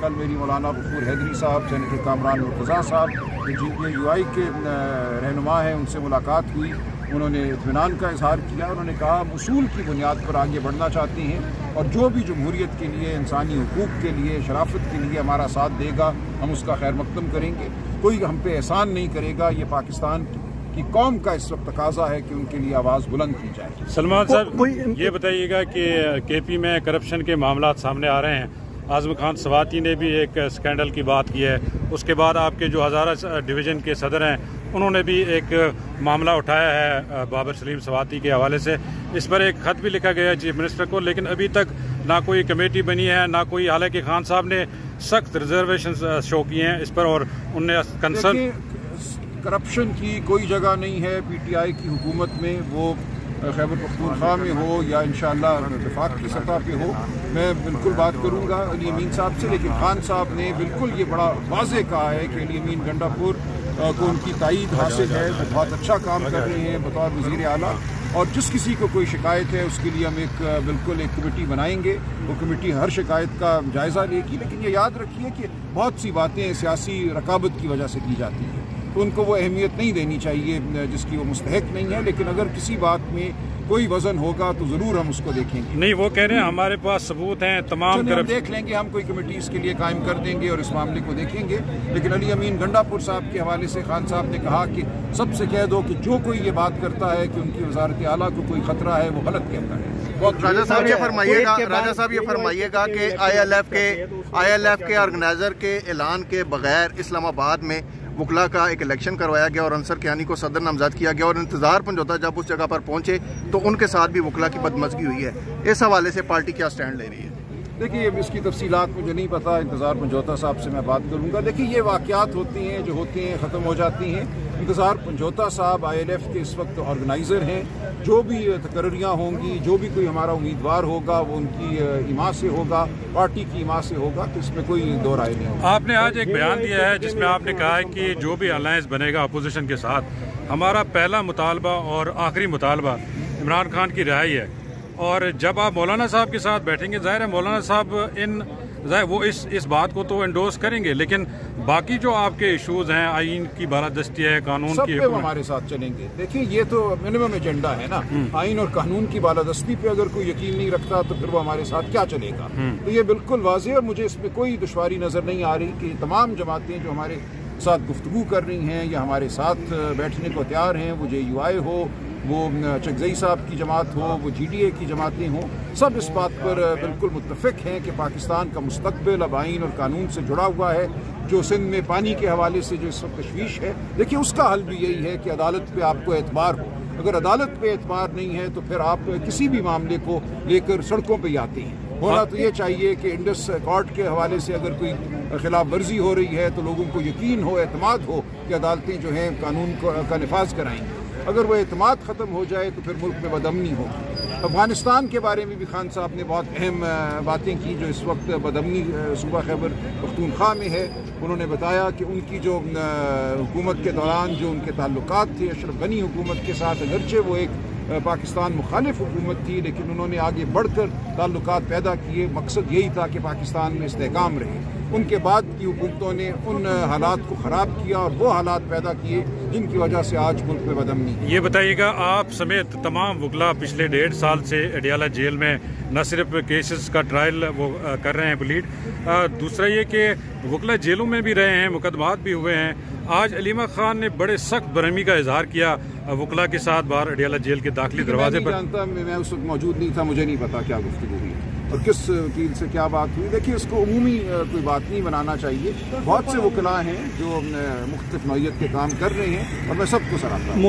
کل میری مولانا غفور حیدری صاحب, سینیٹر کامران مرتضیٰ صاحب جو GPI کے رہنما ہیں, ان سے ملاقات ہوئی. انہوں نے اطمینان کا اظہار کیا. انہوں نے کہا ہم اصول کی بنیاد پر آگے بڑھنا چاہتے ہیں اور جو بھی جمہوریت کے لیے, انسانی حقوق کے لیے, شرافت کے لیے ہمارا ساتھ دے گا ہم اس کا خیر مقدم کریں گے. کوئی ہم پہ احسان نہیں کرے گا. یہ پاکستان کی قوم کا اس وقت تقاضا ہے کہ ان کے لیے آواز بلند کی جائے. سلمان صاحب یہ بتائیے گا کہ KP میں کرپشن کے معاملات سامنے آ رہے ہیں. اعظم خان سواتی نے بھی ایک اسکینڈل کی بات کی ہے. اس کے بعد آپ کے جو ہزارہ ڈویژن کے صدر ہیں انہوں نے بھی ایک معاملہ اٹھایا ہے بابر سلیم سواتی کے حوالے سے. اس پر ایک خط بھی لکھا گیا ہے چیف منسٹر کو, لیکن ابھی تک نہ کوئی کمیٹی بنی ہے نہ کوئی. حالانکہ خان صاحب نے سخت ریزرویشن شو کیے ہیں اس پر اور ان نے کنسرن. کرپشن کی کوئی جگہ نہیں ہے PTI کی حکومت میں, وہ خیبر پختونخوا میں ہو یا انشاءاللہ وفاق کی سطح پہ ہو. میں بالکل بات کروں گا علی امین صاحب سے, لیکن خان صاحب نے بالکل یہ بڑا واضح کہا ہے کہ علی امین گنڈا پور کو ان کی تائید حاصل ہے, وہ بہت اچھا کام کر رہے ہیں بطور وزیر اعلیٰ, اور جس کسی کو کوئی شکایت ہے اس کے لیے ہم بالکل ایک کمیٹی بنائیں گے. وہ کمیٹی ہر شکایت کا جائزہ لے گی, لیکن یہ یاد رکھیے کہ بہت سی باتیں سیاسی رقابت کی وجہ سے کی جاتی ہیں, تو ان کو وہ اہمیت نہیں دینی چاہیے جس کی وہ مستحق نہیں ہے. لیکن اگر کسی بات میں کوئی وزن ہوگا تو ضرور ہم اس کو دیکھیں گے. نہیں, وہ کہہ رہے ہیں ہمارے پاس ثبوت ہیں تمام. ہم دیکھ لیں گے, ہم کوئی کمیٹی اس کے لیے قائم کر دیں گے اور اس معاملے کو دیکھیں گے. لیکن علی امین گنڈا پور صاحب کے حوالے سے خان صاحب نے کہا کہ سب سے کہہ دو کہ جو کوئی یہ بات کرتا ہے کہ ان کی وزارت اعلیٰ کو کوئی خطرہ ہے وہ غلط کہتا ہے. راجہ صاحب یہ فرمائیے گا کہ ILF کے آرگنائزر کے اعلان کے بغیر اسلام آباد میں وکلا کا ایک الیکشن کروایا گیا اور انصر کیانی کو صدر نامزد کیا گیا, اور انتظار پنجوتا جب اس جگہ پر پہنچے تو ان کے ساتھ بھی وکلا کی بدمزگی ہوئی ہے. اس حوالے سے پارٹی کیا سٹینڈ لے رہی ہے؟ دیکھیے, اس کی تفصیلات مجھے نہیں پتا. انتظار پنجوتا صاحب سے میں بات کروں گا. دیکھیے, یہ واقعات ہوتی ہیں جو ہوتی ہیں ختم ہو جاتی ہیں. انتظار پنجوتا صاحب ILF کے اس وقت آرگنائزر ہیں. جو بھی تقرریاں ہوں گی, جو بھی کوئی ہمارا امیدوار ہوگا وہ ان کی ایما سے ہوگا, پارٹی کی ایما سے ہوگا, تو اس میں کوئی دو رائے نہیں ہوگا. آپ نے آج ایک بیان دیا ہے جس میں آپ نے کہا ہے کہ جو بھی الائنس بنے گا اپوزیشن کے ساتھ, ہمارا پہلا مطالبہ اور آخری مطالبہ عمران خان کی رہائی ہے. اور جب آپ مولانا صاحب کے ساتھ بیٹھیں گے, ظاہر ہے مولانا صاحب وہ اس بات کو تو انڈورس کریں گے, لیکن باقی جو آپ کے ایشوز ہیں, آئین کی بالادستی ہے, قانون سب کی, پہ وہ ہمارے ساتھ چلیں گے. دیکھیں, یہ تو منیمم ایجنڈا ہے نا. آئین اور قانون کی بالادستی پہ اگر کوئی یقین نہیں رکھتا تو پھر وہ ہمارے ساتھ کیا چلے گا. تو یہ بالکل واضح, اور مجھے اس میں کوئی دشواری نظر نہیں آ رہی کہ تمام جماعتیں جو ہمارے ساتھ گفتگو کر رہی ہیں یا ہمارے ساتھ بیٹھنے کو تیار ہیں, وہ JUI ہو, وہ چکزئی صاحب کی جماعت ہو, وہ GDA کی جماعتیں ہوں, سب اس بات پر بالکل متفق ہیں کہ پاکستان کا مستقبل اب آئین اور قانون سے جڑا ہوا ہے. جو سندھ میں پانی کے حوالے سے جو اس وقت تشویش ہے, دیکھیے اس کا حل بھی یہی ہے کہ عدالت پہ آپ کو اعتبار ہو. اگر عدالت پہ اعتبار نہیں ہے تو پھر آپ کسی بھی معاملے کو لے کر سڑکوں پہ آتے ہیں. ہونا تو یہ چاہیے کہ انڈس کارڈ کے حوالے سے اگر کوئی خلاف ورزی ہو رہی ہے تو لوگوں کو یقین ہو, اعتماد ہو کہ عدالتیں جو ہیں قانون کا نفاذ کرائیں گی. اگر وہ اعتماد ختم ہو جائے تو پھر ملک میں بدامنی ہوگی. افغانستان کے بارے میں بھی خان صاحب نے بہت اہم باتیں کی. جو اس وقت بدامنی صوبہ خیبر پختونخوا میں ہے, انہوں نے بتایا کہ ان کی جو حکومت کے دوران جو ان کے تعلقات تھے اشرف غنی حکومت کے ساتھ, اگرچہ وہ ایک پاکستان مخالف حکومت تھی, لیکن انہوں نے آگے بڑھ کر تعلقات پیدا کیے. مقصد یہی تھا کہ پاکستان میں استحکام رہے. ان کے بعد کی حکومتوں نے ان حالات کو خراب کیا اور وہ حالات پیدا کیے جن کی وجہ سے آج ملک میں بدامنی. یہ بتائیے گا, آپ سمیت تمام وکلا پچھلے 1.5 سال سے اڈیالہ جیل میں نہ صرف کیسز کا ٹرائل وہ کر رہے ہیں پلیڈ, دوسرا یہ کہ وکلا جیلوں میں بھی رہے ہیں, مقدمات بھی ہوئے ہیں. آج علیمہ خان نے بڑے سخت برہمی کا اظہار کیا وکلا کے ساتھ باہر اڈیالہ جیل کے داخلی دروازے پر. میں اس وقت موجود نہیں تھا, مجھے نہیں پتا کیا گفتگو ہوئی اور کس وکیل سے کیا بات ہوئی. دیکھیے, اس کو عمومی کوئی بات نہیں بنانا چاہیے. بہت سے وکلاء ہیں جو مختلف نوعیت کے کام کر رہے ہیں اور میں سب کو سراہتا ہوں.